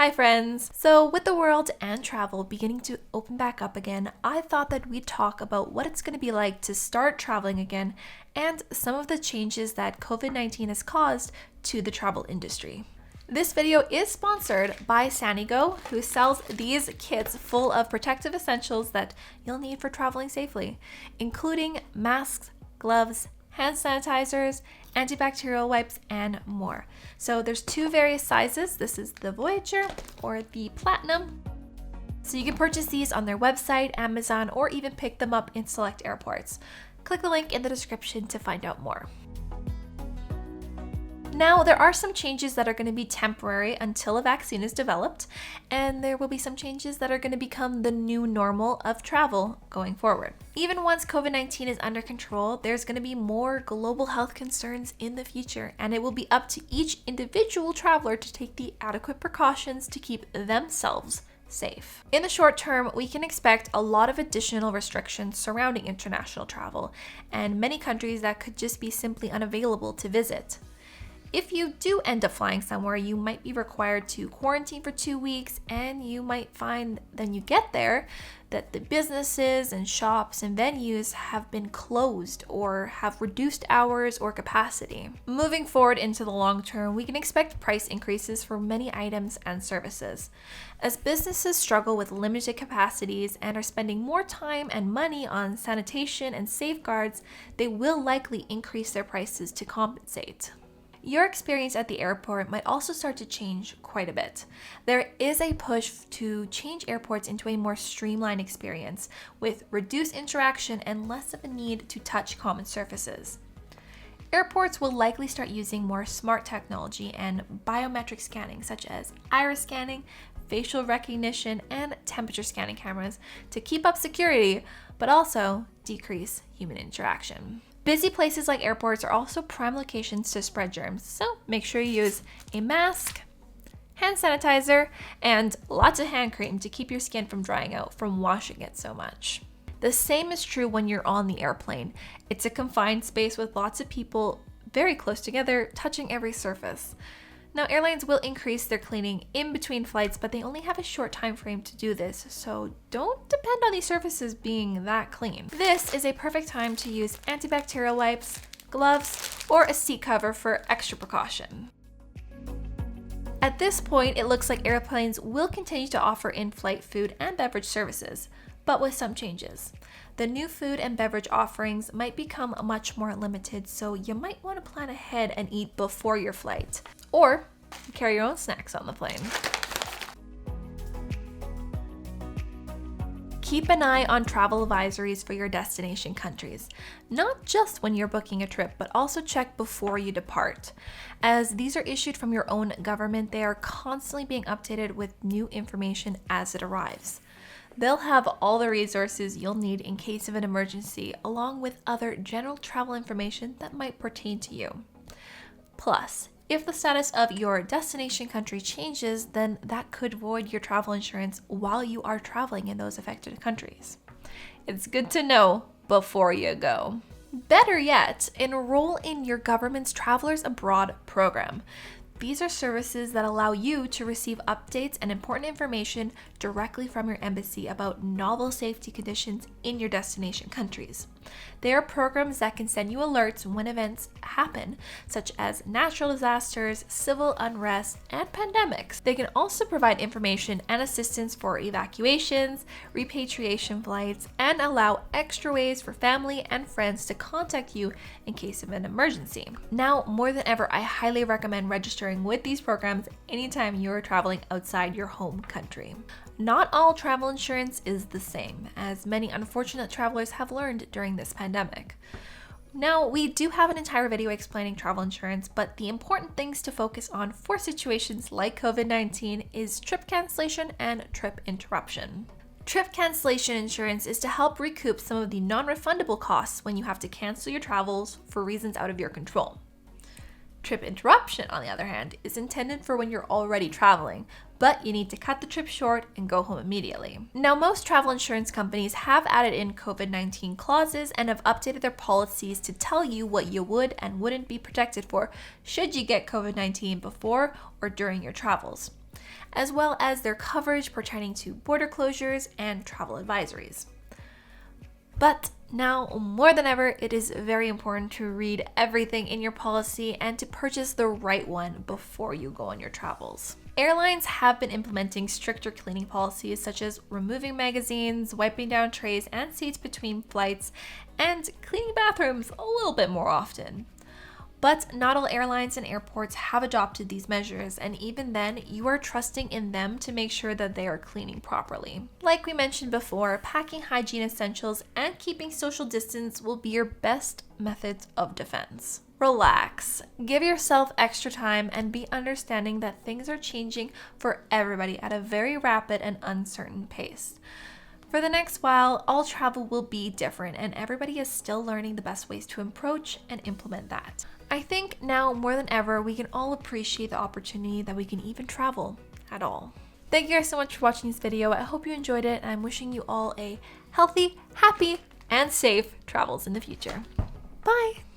Hi friends! So with the world and travel beginning to open back up again, I thought that we'd talk about what it's going to be like to start traveling again and some of the changes that COVID-19 has caused to the travel industry. This video is sponsored by Sanigo, who sells these kits full of protective essentials that you'll need for traveling safely, including masks, gloves, hand sanitizers, antibacterial wipes, and more. So there's two various sizes. This is the Voyager or the Platinum. So you can purchase these on their website, Amazon, or even pick them up in select airports. Click the link in the description to find out more. Now, there are some changes that are going to be temporary until a vaccine is developed, and there will be some changes that are going to become the new normal of travel going forward. Even once COVID-19 is under control, there's going to be more global health concerns in the future, and it will be up to each individual traveler to take the adequate precautions to keep themselves safe. In the short term, we can expect a lot of additional restrictions surrounding international travel, and many countries that could just be simply unavailable to visit. If you do end up flying somewhere, you might be required to quarantine for 2 weeks, and you might find then you get there that the businesses and shops and venues have been closed or have reduced hours or capacity. Moving forward into the long term, we can expect price increases for many items and services. As businesses struggle with limited capacities and are spending more time and money on sanitation and safeguards, they will likely increase their prices to compensate. Your experience at the airport might also start to change quite a bit. There is a push to change airports into a more streamlined experience with reduced interaction and less of a need to touch common surfaces. Airports will likely start using more smart technology and biometric scanning, such as iris scanning, facial recognition, and temperature scanning cameras to keep up security, but also decrease human interaction. Busy places like airports are also prime locations to spread germs, so make sure you use a mask, hand sanitizer, and lots of hand cream to keep your skin from drying out from washing it so much. The same is true when you're on the airplane. It's a confined space with lots of people very close together, touching every surface. Now, airlines will increase their cleaning in between flights, but they only have a short time frame to do this, so don't depend on these surfaces being that clean. This is a perfect time to use antibacterial wipes, gloves, or a seat cover for extra precaution. At this point, it looks like airplanes will continue to offer in-flight food and beverage services, but with some changes. The new food and beverage offerings might become much more limited, so you might want to plan ahead and eat before your flight, or carry your own snacks on the plane. Keep an eye on travel advisories for your destination countries, not just when you're booking a trip, but also check before you depart. As these are issued from your own government, they are constantly being updated with new information as it arrives. They'll have all the resources you'll need in case of an emergency, along with other general travel information that might pertain to you. Plus, if the status of your destination country changes, then that could void your travel insurance while you are traveling in those affected countries. It's good to know before you go. Better yet, enroll in your government's Travelers Abroad program. These are services that allow you to receive updates and important information directly from your embassy about novel safety conditions in your destination countries. They are programs that can send you alerts when events happen, such as natural disasters, civil unrest, and pandemics. They can also provide information and assistance for evacuations, repatriation flights, and allow extra ways for family and friends to contact you in case of an emergency. Now, more than ever, I highly recommend registering with these programs anytime you're traveling outside your home country. Not all travel insurance is the same, as many unfortunate travelers have learned during this pandemic. Now, we do have an entire video explaining travel insurance, but the important things to focus on for situations like COVID-19 is trip cancellation and trip interruption. Trip cancellation insurance is to help recoup some of the non-refundable costs when you have to cancel your travels for reasons out of your control. Trip interruption, on the other hand, is intended for when you're already traveling, but you need to cut the trip short and go home immediately. Now, most travel insurance companies have added in COVID-19 clauses and have updated their policies to tell you what you would and wouldn't be protected for should you get COVID-19 before or during your travels. as well as their coverage pertaining to border closures and travel advisories. But now, more than ever, it is very important to read everything in your policy and to purchase the right one before you go on your travels. Airlines have been implementing stricter cleaning policies such as removing magazines, wiping down trays and seats between flights, and cleaning bathrooms a little bit more often. But not all airlines and airports have adopted these measures, and even then, you are trusting in them to make sure that they are cleaning properly. Like we mentioned before, packing hygiene essentials and keeping social distance will be your best methods of defense. Relax. Give yourself extra time and be understanding that things are changing for everybody at a very rapid and uncertain pace. For the next while, all travel will be different, and everybody is still learning the best ways to approach and implement that. I think now more than ever, we can all appreciate the opportunity that we can even travel at all. Thank you guys so much for watching this video. I hope you enjoyed it, and I'm wishing you all a healthy, happy, and safe travels in the future. Bye!